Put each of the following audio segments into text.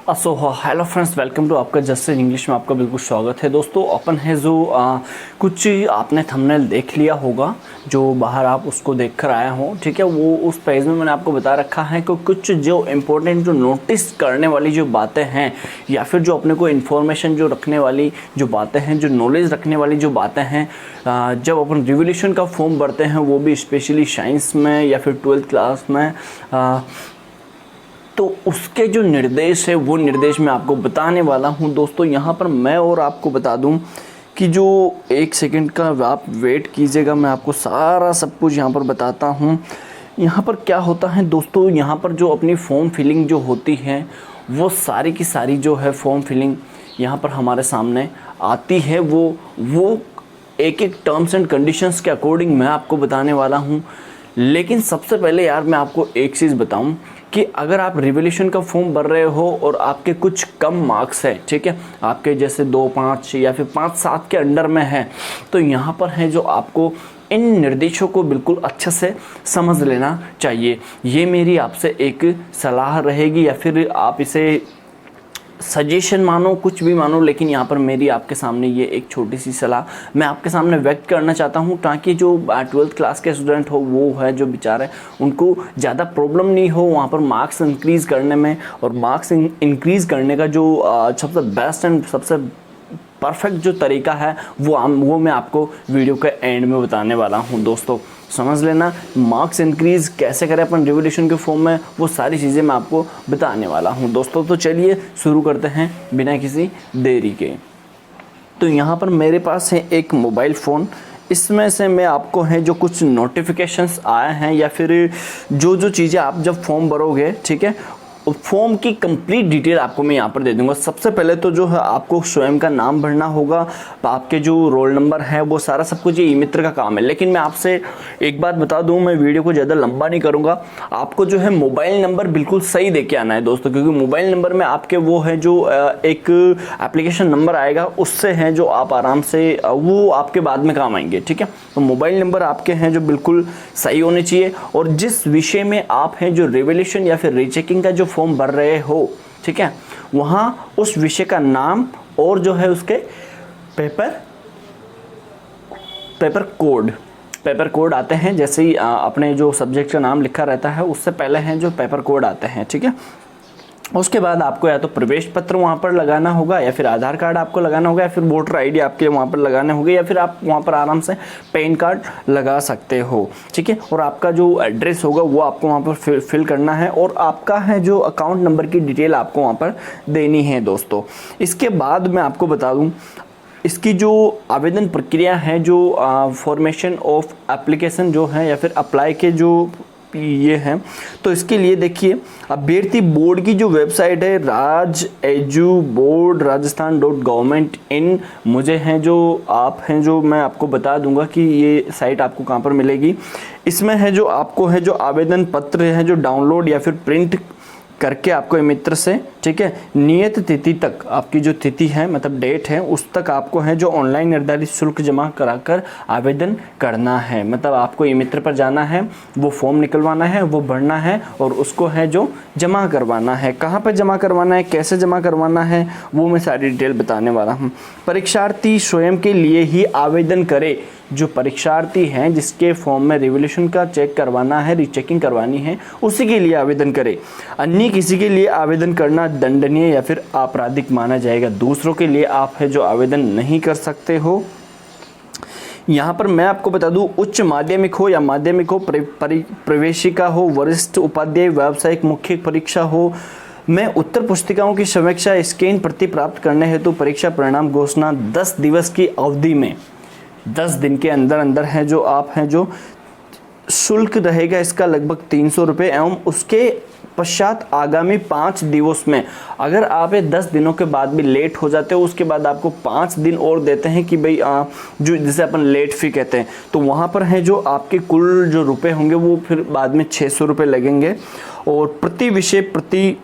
So hello friends, welcome to आपका just English में आपका बिल्कुल स्वागत है। दोस्तों अपन है जो कुछ आपने थंबनेल देख लिया होगा, जो बाहर आप उसको देखकर आया हो, ठीक है। वो उस पेज में मैंने आपको बता रखा है कि कुछ जो इम्पोर्टेंट जो नोटिस करने वाली जो बातें हैं, या फिर जो अपने को इन्फॉर्मेशन जो रखने वाली जो बातें हैं, जो नॉलेज रखने वाली जो बातें हैं, जब अपन रिवोल्यूशन का फॉर्म भरते हैं, वो भी स्पेशली साइंस में या फिर 12th क्लास में, तो उसके जो निर्देश है वो निर्देश मैं आपको बताने वाला हूं। दोस्तों यहाँ पर मैं और आपको बता दूं कि जो एक सेकंड का आप वेट कीजिएगा, मैं आपको सारा सब कुछ यहाँ पर बताता हूँ। यहाँ पर क्या होता है दोस्तों, यहाँ पर जो अपनी फॉर्म फिलिंग जो होती है, वो सारी की सारी जो है फॉर्म फिलिंग यहाँ पर हमारे सामने आती है। वो एक एक टर्म्स एंड कंडीशंस के अकॉर्डिंग मैं आपको बताने वाला हूँ। लेकिन सबसे पहले यार मैं आपको एक चीज़ बताऊं कि अगर आप रिवोल्यूशन का फॉर्म भर रहे हो और आपके कुछ कम मार्क्स है, ठीक है, आपके जैसे 2-5 या फिर 5-7 के अंडर में है, तो यहाँ पर है जो आपको इन निर्देशों को बिल्कुल अच्छे से समझ लेना चाहिए। ये मेरी आपसे एक सलाह रहेगी, या फिर आप इसे सजेशन मानो, कुछ भी मानो, लेकिन यहाँ पर मेरी आपके सामने ये एक छोटी सी सलाह मैं आपके सामने व्यक्त करना चाहता हूँ, ताकि जो 12th क्लास के स्टूडेंट हो, वो है जो बेचारे, उनको ज़्यादा प्रॉब्लम नहीं हो वहाँ पर मार्क्स इंक्रीज़ करने में। और मार्क्स इंक्रीज़ करने का जो सबसे बेस्ट एंड सबसे परफेक्ट जो तरीका है वो मैं आपको वीडियो के एंड में बताने वाला हूँ। दोस्तों समझ लेना, मार्क्स इंक्रीज़ कैसे करें अपन रिवोल्यूशन के फॉर्म में, वो सारी चीज़ें मैं आपको बताने वाला हूँ। दोस्तों तो चलिए शुरू करते हैं बिना किसी देरी के। तो यहाँ पर मेरे पास है एक मोबाइल फ़ोन, इसमें से मैं आपको है जो कुछ नोटिफिकेशंस आए हैं, या फिर जो चीज़ें आप जब फॉर्म भरोगे, ठीक है, फॉर्म की कंप्लीट डिटेल आपको मैं यहाँ पर दे दूंगा। सबसे पहले तो जो है आपको स्वयं का नाम भरना होगा, आपके जो रोल नंबर है, वो सारा सब कुछ ये ई मित्र का काम है। लेकिन मैं आपसे एक बात बता दूं, मैं वीडियो को ज़्यादा लंबा नहीं करूँगा, आपको जो है मोबाइल नंबर बिल्कुल सही दे के आना है दोस्तों, क्योंकि मोबाइल नंबर में आपके वो है जो एक एप्लीकेशन नंबर आएगा, उससे हैं जो आप आराम से वो आपके बाद में काम आएंगे, ठीक है। तो मोबाइल नंबर आपके हैं जो बिल्कुल सही होने चाहिए, और जिस विषय में आप हैं जो रिवोल्यूशन या फिर रीचेकिंग का जो फॉर्म भर रहे हो, ठीक है, वहाँ उस विषय का नाम और जो है उसके पेपर कोड आते हैं। जैसे ही अपने जो सब्जेक्ट का नाम लिखा रहता है, उससे पहले हैं जो पेपर कोड आते हैं, ठीक है। उसके बाद आपको या तो प्रवेश पत्र वहाँ पर लगाना होगा, या फिर आधार कार्ड आपको लगाना होगा, या फिर वोटर आईडी आपके वहाँ पर लगाने होंगे, या फिर आप वहाँ पर आराम से पैन कार्ड लगा सकते हो, ठीक है। और आपका जो एड्रेस होगा वो आपको वहाँ पर फिल करना है, और आपका है जो अकाउंट नंबर की डिटेल आपको वहाँ पर देनी है दोस्तों। इसके बाद मैं आपको बता दूँ, इसकी जो आवेदन प्रक्रिया है, जो फॉर्मेशन ऑफ एप्लीकेशन जो है, या फिर अप्लाई के जो ये है, तो इसके लिए देखिए अभ्यर्थी बोर्ड की जो वेबसाइट है, राज एजू बोर्ड राजस्थान.gov.in, मुझे हैं जो आप हैं जो मैं आपको बता दूंगा कि ये साइट आपको कहाँ पर मिलेगी। इसमें है जो आपको है जो आवेदन पत्र है जो डाउनलोड या फिर प्रिंट करके आपको मित्र से, ठीक है, नियत तिथि तक, आपकी जो तिथि है मतलब डेट है, उस तक आपको है जो ऑनलाइन निर्धारित शुल्क जमा कराकर आवेदन करना है। मतलब आपको ई मित्र पर जाना है, वो फॉर्म निकलवाना है, वो भरना है, और उसको है जो जमा करवाना है। कहाँ पर जमा करवाना है, कैसे जमा करवाना है, वो मैं सारी डिटेल बताने वाला हूँ। परीक्षार्थी स्वयं के लिए ही आवेदन करे, जो परीक्षार्थी हैं जिसके फॉर्म में रिवोल्यूशन का चेक करवाना है, रीचेकिंग करवानी है, उसी के लिए आवेदन करे। अन्य किसी के लिए आवेदन करना दंडनीय या फिर आपराधिक माना जाएगा। दूसरों के लिए आप है जो आवेदन नहीं कर सकते हो। यहाँ पर मैं आपको बता दूं, उच्च माध्यमिक हो या माध्यमिक हो, प्रवेशिका हो, वरिष्ठ उपाध्याय, व्यावसायिक मुख्य परीक्षा हो, मैं उत्तर पुस्तिकाओं की समीक्षा स्कैन प्रति प्राप्त करने हेतु परीक्षा परिणाम घोषणा 10 दिवस की अवधि में, 10 दिन के अंदर है जो आप हैं जो शुल्क रहेगा इसका लगभग 300 रुपये, एवं उसके पश्चात आगामी 5 दिवस में, अगर आप 10 दिनों के बाद भी लेट हो जाते हो, उसके बाद आपको 5 दिन और देते हैं कि भाई जो जिसे अपन लेट फी कहते हैं, तो वहाँ पर है जो आपके कुल जो रुपए होंगे वो फिर बाद में 600 रुपये लगेंगे। और प्रति विषय प्रति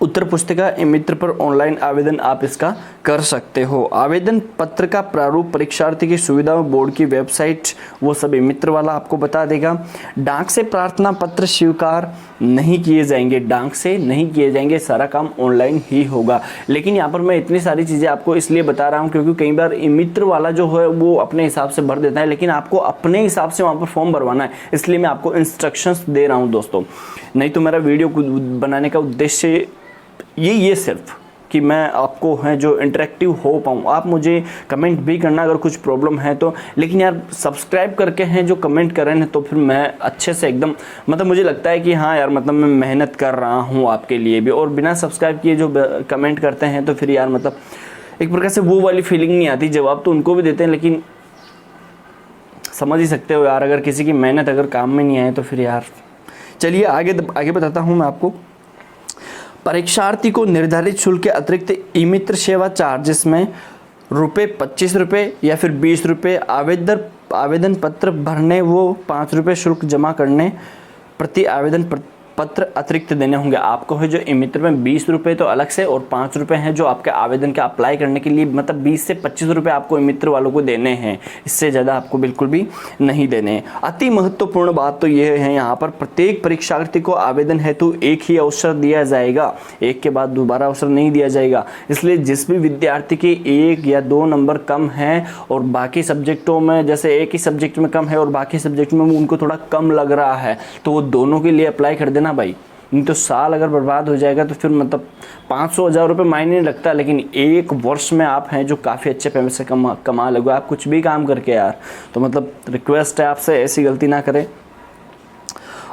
उत्तर पुस्तिका ई मित्र पर ऑनलाइन आवेदन आप इसका कर सकते हो। आवेदन पत्र का प्रारूप परीक्षार्थी की सुविधा में बोर्ड की वेबसाइट वो सब ई मित्र वाला आपको बता देगा। डाक से प्रार्थना पत्र स्वीकार नहीं किए जाएंगे, डाक से नहीं किए जाएंगे, सारा काम ऑनलाइन ही होगा। लेकिन यहाँ पर मैं इतनी सारी चीज़ें आपको इसलिए बता रहा हूँ क्योंकि कई बार ई मित्र वाला जो है वो अपने हिसाब से भर देता है, लेकिन आपको अपने हिसाब से वहाँ पर फॉर्म भरवाना है, इसलिए मैं आपको इंस्ट्रक्शंस दे रहा हूँ दोस्तों। नहीं तो मेरा वीडियो बनाने का उद्देश्य ये सिर्फ कि मैं आपको है जो इंटरेक्टिव हो पाऊँ। आप मुझे कमेंट भी करना अगर कुछ प्रॉब्लम है तो, लेकिन यार सब्सक्राइब करके हैं जो कमेंट कर रहे हैं तो फिर मैं अच्छे से एकदम मतलब मुझे लगता है कि हाँ यार मतलब मैं मेहनत कर रहा हूँ आपके लिए भी। और बिना सब्सक्राइब किए जो कमेंट करते हैं तो फिर यार मतलब एक प्रकार से वो वाली फीलिंग नहीं आती। जवाब तो उनको भी देते हैं लेकिन समझ ही सकते हो यार, अगर किसी की मेहनत अगर काम में नहीं आए तो फिर यार। चलिए आगे बताता हूँ मैं आपको। परीक्षार्थी को निर्धारित शुल्क के अतिरिक्त ई मित्र सेवा चार्जेस में ₹25 या फिर ₹20 आवेदन पत्र भरने वो ₹5 शुल्क जमा करने प्रति आवेदन पत्र अतिरिक्त देने होंगे। आपको है जो ई मित्र में ₹20 तो अलग से और ₹5 हैं जो आपके आवेदन के अप्लाई करने के लिए, मतलब 20 से ₹25 आपको ई मित्र वालों को देने हैं, इससे ज़्यादा आपको बिल्कुल भी नहीं देने हैं। अति महत्वपूर्ण बात तो ये है यहाँ पर प्रत्येक परीक्षार्थी को आवेदन हेतु एक ही अवसर दिया जाएगा, एक के बाद दोबारा अवसर नहीं दिया जाएगा। इसलिए जिस भी विद्यार्थी के 1 या 2 नंबर कम हैं और बाकी सब्जेक्टों में जैसे एक ही सब्जेक्ट में कम है और बाकी सब्जेक्ट में उनको थोड़ा कम लग रहा है तो वो दोनों के लिए अप्लाई कर देना भाई। नहीं तो साल अगर बर्बाद हो जाएगा तो फिर मतलब 500-1000 रुपये मायने नहीं लगता, लेकिन एक वर्ष में आप हैं जो काफ़ी अच्छे पैसे कमा लोगे आप कुछ भी काम करके यार। तो मतलब रिक्वेस्ट है आपसे ऐसी गलती ना करें।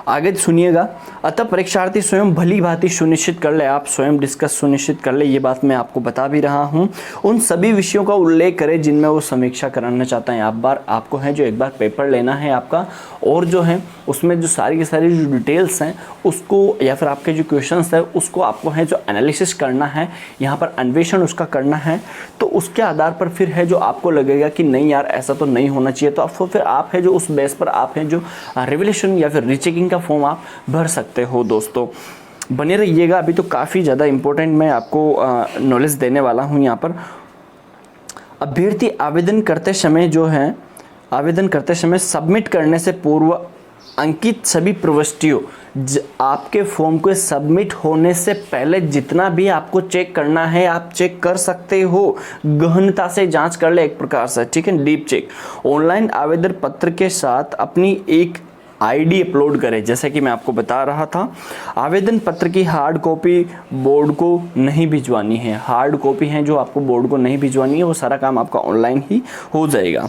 आगे सुनिएगा। अतः परीक्षार्थी स्वयं भली भांति सुनिश्चित कर ले, आप स्वयं डिस्कस सुनिश्चित कर ले, ये बात मैं आपको बता भी रहा हूँ। उन सभी विषयों का उल्लेख करें जिनमें वो समीक्षा कराना चाहता है। आपको है जो एक बार पेपर लेना है आपका, और जो है उसमें जो सारी की सारी जो डिटेल्स हैं उसको या फिर आपके जो क्वेश्चंस है उसको आपको है जो एनालिसिस करना है, यहाँ पर अन्वेषण उसका करना है। तो उसके आधार पर फिर है जो आपको लगेगा कि नहीं यार ऐसा तो नहीं होना चाहिए, तो फिर आप है जो उस बेस पर आप है जो रिवैल्यूएशन या फिर रीचेकिंग का फॉर्म आप भर सकते हो। दोस्तों बने रहिएगा, अभी तो काफ़ी ज़्यादा इम्पोर्टेंट मैं आपको नॉलेज देने वाला हूँ यहाँ पर। अभ्यर्थी आवेदन करते समय सबमिट करने से पूर्व अंकित सभी प्रविष्टियों आपके फॉर्म को सबमिट होने से पहले जितना भी आपको चेक करना है आप चेक कर सकते हो, गहनता से जांच कर ले एक प्रकार से, ठीक है, डीप चेक। ऑनलाइन आवेदन पत्र के साथ अपनी एक आईडी अपलोड करें। जैसे कि मैं आपको बता रहा था, आवेदन पत्र की हार्ड कॉपी बोर्ड को नहीं भिजवानी है, हार्ड कॉपी है जो आपको बोर्ड को नहीं भिजवानी है, वो सारा काम आपका ऑनलाइन ही हो जाएगा।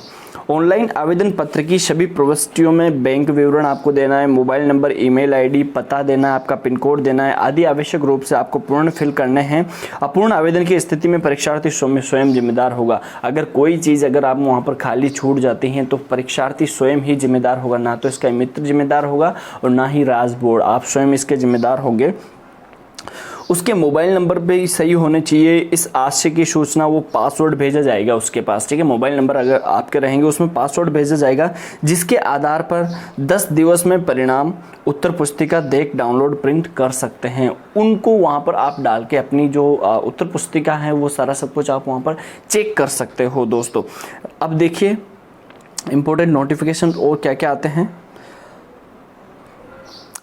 ऑनलाइन आवेदन पत्र की सभी प्रविष्टियों में बैंक विवरण आपको देना है, मोबाइल नंबर, ईमेल आईडी, पता देना है, आपका पिन कोड देना है आदि आवश्यक रूप से आपको पूर्ण फिल करने हैं। अपूर्ण आवेदन की स्थिति में परीक्षार्थी स्वयं जिम्मेदार होगा। अगर कोई चीज़ अगर आप वहाँ पर खाली छूट जाती हैं तो परीक्षार्थी स्वयं ही जिम्मेदार होगा, ना तो इसका मित्र जिम्मेदार होगा और ना ही राज बोर्ड, आप स्वयं इसके जिम्मेदार होंगे। उसके मोबाइल नंबर भी सही होने चाहिए। इस आशय की सूचना वो पासवर्ड भेजा जाएगा उसके पास, ठीक है, मोबाइल नंबर अगर आपके रहेंगे उसमें पासवर्ड भेजा जाएगा, जिसके आधार पर 10 दिवस में परिणाम उत्तर पुस्तिका देख डाउनलोड प्रिंट कर सकते हैं। उनको वहाँ पर आप डाल के अपनी जो उत्तर पुस्तिका है वो सारा सब कुछ आप वहाँ पर चेक कर सकते हो। दोस्तों अब देखिए इम्पोर्टेंट नोटिफिकेशन और क्या क्या आते हैं।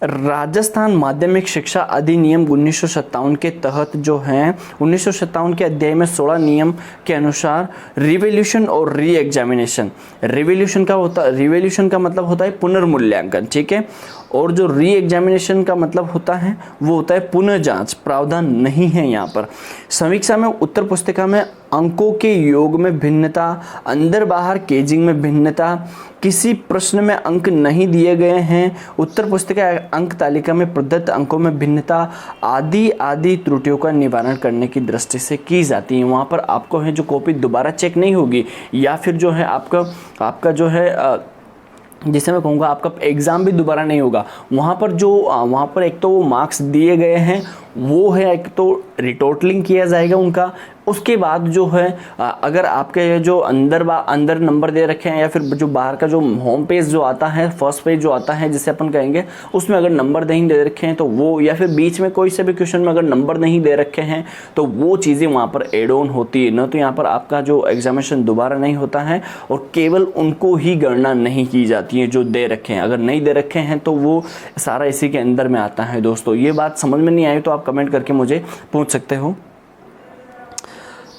राजस्थान माध्यमिक शिक्षा अधिनियम 1957 के तहत जो है 1957 के अध्याय में 16 नियम के अनुसार रिवैल्यूएशन और री एग्जामिनेशन, रिवैल्यूएशन का मतलब होता है पुनर्मूल्यांकन, ठीक है, और जो री एग्जामिनेशन का मतलब होता है वो होता है पुनः जांच, प्रावधान नहीं है यहाँ पर। समीक्षा में उत्तर पुस्तिका में अंकों के योग में भिन्नता, अंदर बाहर केजिंग में भिन्नता, किसी प्रश्न में अंक नहीं दिए गए हैं, उत्तर पुस्तिका अंक तालिका में प्रदत्त अंकों में भिन्नता आदि त्रुटियों का निवारण करने की दृष्टि से की जाती है। वहाँ पर आपको है जो कॉपी दोबारा चेक नहीं होगी, या फिर जो है आपका जो है जिसे मैं कहूँगा आपका एग्ज़ाम भी दोबारा नहीं होगा। वहाँ पर एक तो वो मार्क्स दिए गए हैं वो है एक तो रिटोटलिंग किया जाएगा उनका। उसके बाद जो है अगर आपके जो अंदर नंबर दे रखे हैं या फिर जो बाहर का जो होम पेज जो आता है, फर्स्ट पेज जो आता है जिसे अपन कहेंगे, उसमें अगर नंबर नहीं दे रखे हैं तो वो, या फिर बीच में कोई से भी क्वेश्चन में अगर नंबर नहीं दे रखे हैं तो वो चीज़ें वहाँ पर एड ऑन होती है ना। तो यहाँ पर आपका जो एग्जामिनेशन दोबारा नहीं होता है और केवल उनको ही गणना नहीं की जाती है जो दे रखे हैं। अगर नहीं दे रखे हैं तो वो सारा इसी के अंदर में आता है दोस्तों। ये बात समझ में नहीं आई तो आप कमेंट करके मुझे पूछ सकते हो।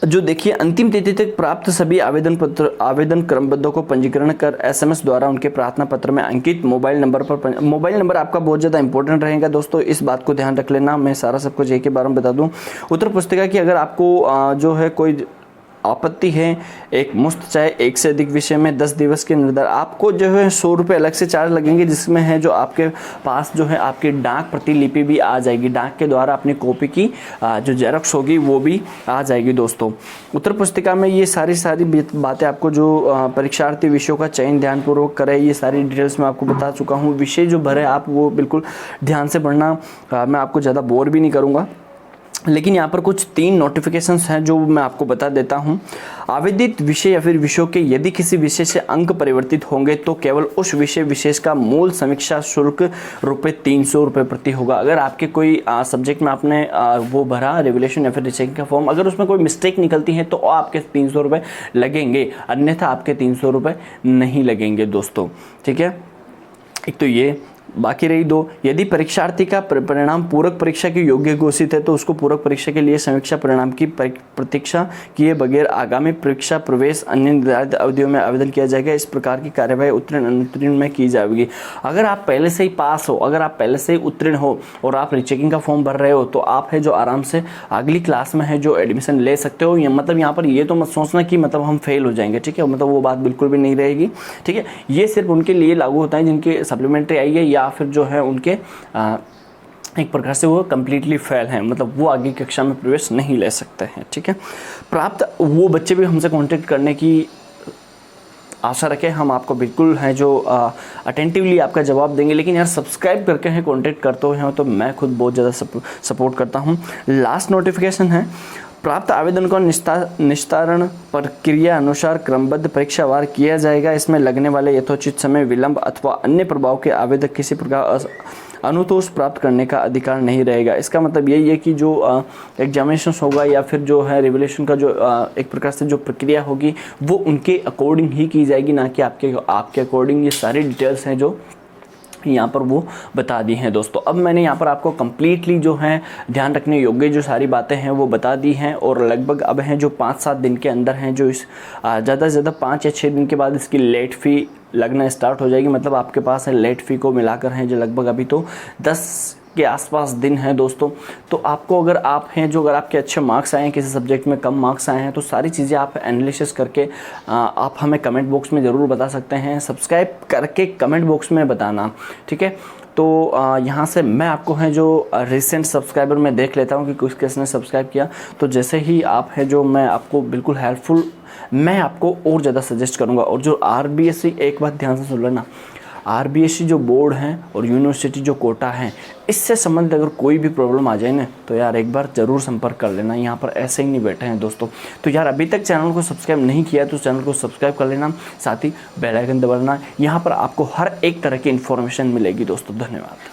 जो देखिए, अंतिम तिथि तक प्राप्त सभी आवेदन क्रमबद्ध को पंजीकरण कर SMS द्वारा उनके प्रार्थना पत्र में अंकित मोबाइल नंबर आपका बहुत ज़्यादा इंपॉर्टेंट रहेगा दोस्तों, इस बात को ध्यान रख लेना। मैं सारा सब कुछ एक के बारे में बता दूं। उत्तर पुस्तिका की अगर आपको जो है कोई आपत्ति है एक मुश्त चाहे एक से अधिक विषय में 10 दिवस के निर्धार, आपको जो है 100 रुपये अलग से चार्ज लगेंगे, जिसमें है जो आपके पास जो है आपकी डाक प्रतिलिपि भी आ जाएगी। डाक के द्वारा अपनी कॉपी की जो जेरॉक्स होगी वो भी आ जाएगी दोस्तों। उत्तर पुस्तिका में ये सारी बातें आपको जो परीक्षार्थी विषयों का चयन ध्यानपूर्वक करें, ये सारी डिटेल्स मैं आपको बता चुका हूँ। विषय जो भरे आप वो बिल्कुल ध्यान से पढ़ना, मैं आपको ज़्यादा बोर भी नहीं करूँगा। लेकिन यहाँ पर कुछ 3 नोटिफिकेशंस हैं जो मैं आपको बता देता हूँ। आवेदित विषय या फिर विषयों के यदि किसी विषय से अंक परिवर्तित होंगे तो केवल उस विषय विशेष का मूल समीक्षा शुल्क ₹300 प्रति होगा। अगर आपके कोई सब्जेक्ट में आपने वो भरा रिवैल्यूएशन या फिर रीचेकिंग का फॉर्म, अगर उसमें कोई मिस्टेक निकलती है तो आपके 300 रुपये लगेंगे, अन्यथा आपके 300 रुपये नहीं लगेंगे दोस्तों। ठीक है, एक तो ये। बाकी रही 2, यदि परीक्षार्थी का परिणाम पूरक परीक्षा के योग्य घोषित है तो उसको पूरक परीक्षा के लिए समीक्षा परिणाम की प्रतीक्षा किए बगैर आगामी परीक्षा प्रवेश अन्य निर्धारित अवधियों में आवेदन किया जाएगा। इस प्रकार की कार्यवाही उत्तीर्ण अनुत्तीर्ण में की जाएगी। अगर आप पहले से ही पास हो, अगर आप पहले से ही उत्तीर्ण हो और आप रीचेकिंग का फॉर्म भर रहे हो तो आप है जो आराम से अगली क्लास में है जो एडमिशन ले सकते हो। मतलब यहाँ पर ये तो मत सोचना कि मतलब हम फेल हो जाएंगे, ठीक है, मतलब वो बात बिल्कुल भी नहीं रहेगी। ठीक है, ये सिर्फ उनके लिए लागू होता है जिनके सप्लीमेंट्री आई है या फिर जो है उनके एक प्रकार से वो कम्प्लीटली फेल हैं, मतलब वो आगे कक्षा में प्रवेश नहीं ले सकते हैं। ठीक है, प्राप्त वो बच्चे भी हमसे कांटेक्ट करने की आशा रखें, हम आपको बिल्कुल है जो अटेंटिवली आपका जवाब देंगे। लेकिन यार सब्सक्राइब करके हैं कांटेक्ट करते हुए हैं तो मैं खुद बहुत ज़्यादा सपोर्ट करता हूँ। लास्ट नोटिफिकेशन है, प्राप्त आवेदन को निस्तारण प्रक्रिया अनुसार क्रमबद्ध परीक्षावार किया जाएगा। इसमें लगने वाले यथोचित समय विलंब अथवा अन्य प्रभाव के आवेदक किसी प्रकार अनुतोष प्राप्त करने का अधिकार नहीं रहेगा। इसका मतलब यही है कि जो एग्जामिनेशन होगा या फिर जो है रिवैल्यूएशन का जो एक प्रकार से जो प्रक्रिया होगी वो उनके अकॉर्डिंग ही की जाएगी, ना कि आपके अकॉर्डिंग। ये सारी डिटेल्स हैं जो यहाँ पर वो बता दी हैं दोस्तों। अब मैंने यहाँ पर आपको कम्प्लीटली जो है ध्यान रखने योग्य जो सारी बातें हैं वो बता दी हैं, और लगभग अब हैं जो 5-7 दिन के अंदर हैं जो इस ज़्यादा से ज़्यादा 5 या 6 दिन के बाद इसकी लेट फ़ी लगना स्टार्ट हो जाएगी। मतलब आपके पास है लेट फ़ी को मिलाकर हैं जो लगभग अभी तो 10 के आसपास दिन है दोस्तों। तो आपको अगर आप हैं जो अगर आपके अच्छे मार्क्स आए हैं, किसी सब्जेक्ट में कम मार्क्स आए हैं, तो सारी चीज़ें आप एनालिसिस करके आप हमें कमेंट बॉक्स में ज़रूर बता सकते हैं। सब्सक्राइब करके कमेंट बॉक्स में बताना, ठीक है। तो यहाँ से मैं आपको है जो रिसेंट सब्सक्राइबर में देख लेता हूँ कि किसने सब्सक्राइब किया। तो जैसे ही आप है जो मैं आपको बिल्कुल हेल्पफुल, मैं आपको और ज़्यादा सजेस्ट करूँगा। और जो RBSC, एक बात ध्यान से सुन लेना, RBSC जो बोर्ड है और यूनिवर्सिटी जो कोटा है, इससे संबंधित अगर कोई भी प्रॉब्लम आ जाए ना तो यार एक बार ज़रूर संपर्क कर लेना। यहाँ पर ऐसे ही नहीं बैठे हैं दोस्तों। तो यार अभी तक चैनल को सब्सक्राइब नहीं किया तो चैनल को सब्सक्राइब कर लेना, साथ ही बेल आइकन दबाना। यहाँ पर आपको हर एक तरह की इन्फॉर्मेशन मिलेगी दोस्तों। धन्यवाद।